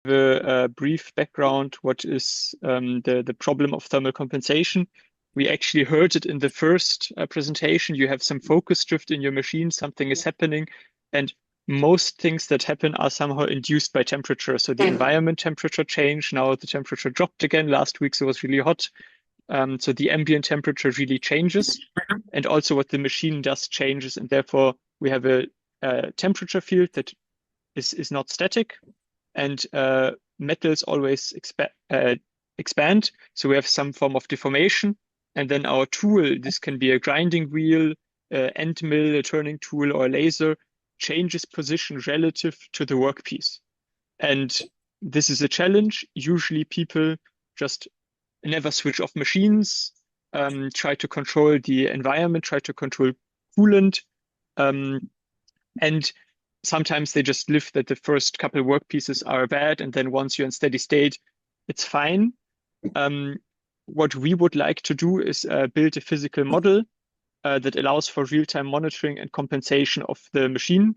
a brief background, what is the problem of thermal compensation. We actually heard it in the first presentation. You have some focus drift in your machine, something is happening, and most things that happen are somehow induced by temperature. So the environment temperature changed. Now the temperature dropped again. Last week it was really hot. So the ambient temperature really changes. And also what the machine does changes. And therefore we have a temperature field that is not static. And metals always expand. So we have some form of deformation. And then our tool, this can be a grinding wheel, end mill, a turning tool, or a laser, changes position relative to the workpiece. And this is a challenge. Usually people just never switch off machines, try to control the environment, try to control coolant. And sometimes they just live that the first couple workpieces are bad. And then once you're in steady state, it's fine. What we would like to do is build a physical model that allows for real-time monitoring and compensation of the machine.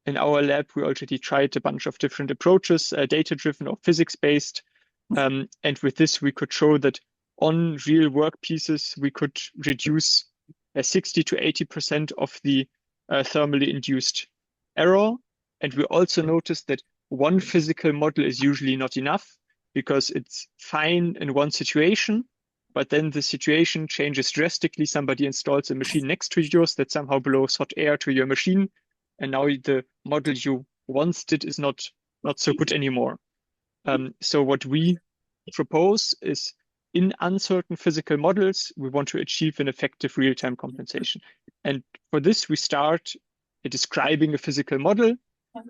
In our lab, we already tried a bunch of different approaches, data-driven or physics-based. And with this, we could show that on real workpieces, we could reduce 60 to 80% of the thermally induced error. And we also noticed that one physical model is usually not enough because it's fine in one situation, but then the situation changes drastically. Somebody installs a machine next to yours that somehow blows hot air to your machine. And now the model you once did is not so good anymore. So what we propose is in uncertain physical models, we want to achieve an effective real-time compensation. And for this, we start describing a physical model.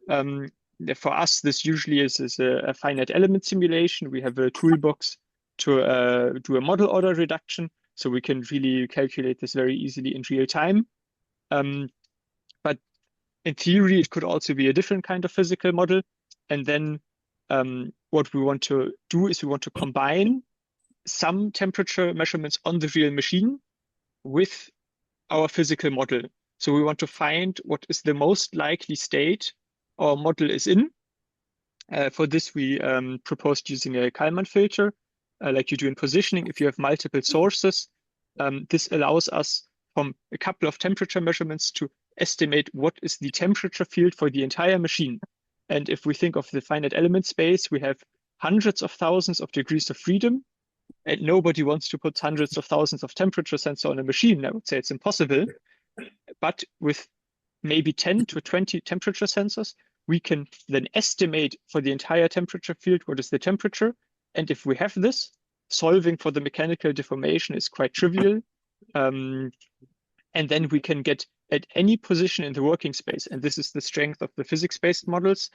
For us, this usually is a finite element simulation. We have a toolbox to do a model order reduction, so we can really calculate this very easily in real time. But in theory, it could also be a different kind of physical model. And then what we want to do is we want to combine some temperature measurements on the real machine with our physical model. So we want to find what is the most likely state our model is in. For this, we proposed using a Kalman filter, like you do in positioning. If you have multiple sources, this allows us from a couple of temperature measurements to estimate what is the temperature field for the entire machine. And if we think of the finite element space, we have hundreds of thousands of degrees of freedom, and nobody wants to put hundreds of thousands of temperature sensors on a machine. I would say it's impossible. But with maybe 10 to 20 temperature sensors, we can then estimate for the entire temperature field what is the temperature. And if we have this, solving for the mechanical deformation is quite trivial. And then we can get at any position in the working space, and this is the strength of the physics-based models,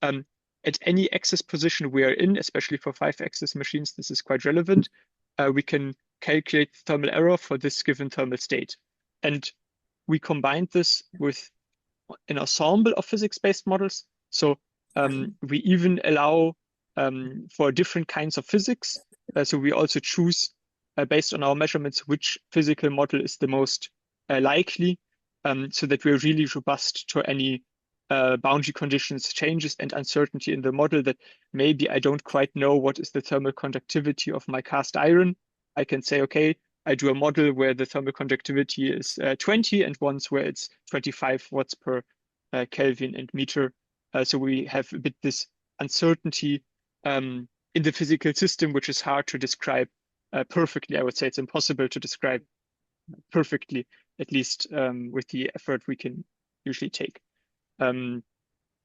at any axis position we are in, especially for 5-axis machines, this is quite relevant, we can calculate thermal error for this given thermal state. And we combined this with an ensemble of physics-based models. So we even allow for different kinds of physics. So we also choose, based on our measurements, which physical model is the most likely, so that we're really robust to any boundary conditions changes and uncertainty in the model, that maybe I don't quite know what is the thermal conductivity of my cast iron. I can say, okay, I do a model where the thermal conductivity is 20 and ones where it's 25 watts per Kelvin and meter. So we have a bit this uncertainty in the physical system, which is hard to describe perfectly. I would say it's impossible to describe perfectly, at least with the effort we can usually take.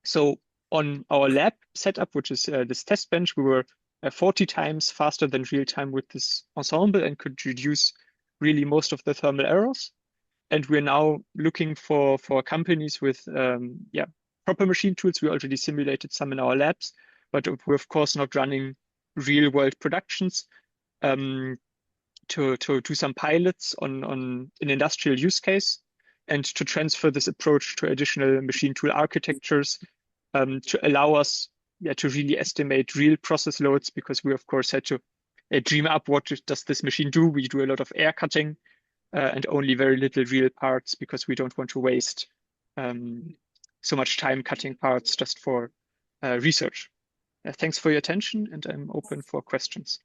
So on our lab setup, which is this test bench, we were 40 times faster than real time with this ensemble and could reduce really most of the thermal errors. And we're now looking for companies with proper machine tools. We already simulated some in our labs, but we're of course not running real world productions. To do some pilots on an industrial use case and to transfer this approach to additional machine tool architectures to allow us to really estimate real process loads, because we of course had to dream up what does this machine do. We do a lot of air cutting and only very little real parts because we don't want to waste so much time cutting parts just for research. Thanks for your attention, and I'm open for questions.